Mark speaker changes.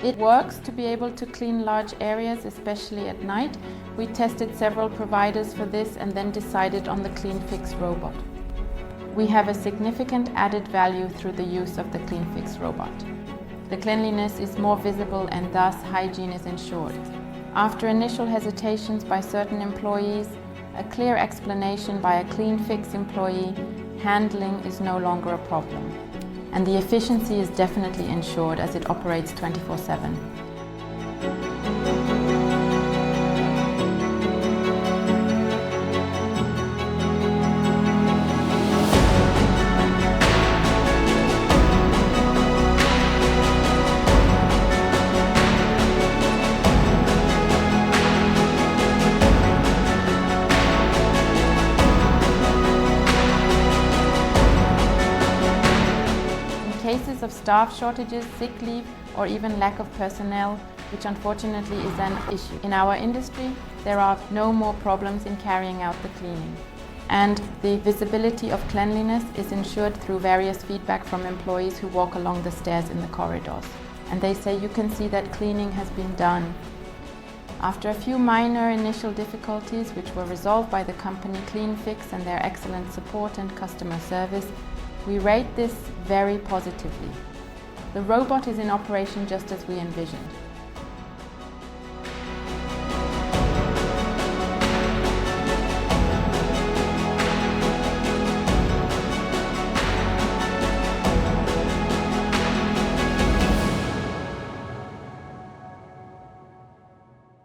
Speaker 1: It works to be able to clean large areas, especially at night. We tested several providers for this and then decided on the Cleanfix robot. We have a significant added value through the use of the Cleanfix robot. The cleanliness is more visible and thus hygiene is ensured. After initial hesitations by certain employees, a clear explanation by a Cleanfix employee, handling is no longer a problem. And the efficiency is definitely ensured as it operates 24/7. In cases of staff shortages, sick leave, or even lack of personnel, which unfortunately is an issue. In our industry, there are no more problems in carrying out the cleaning. And the visibility of cleanliness is ensured through various feedback from employees who walk along the stairs in the corridors. And they say you can see that cleaning has been done. After a few minor initial difficulties, which were resolved by the company Cleanfix and their excellent support and customer service, we rate this very positively. The robot is in operation just as we envisioned.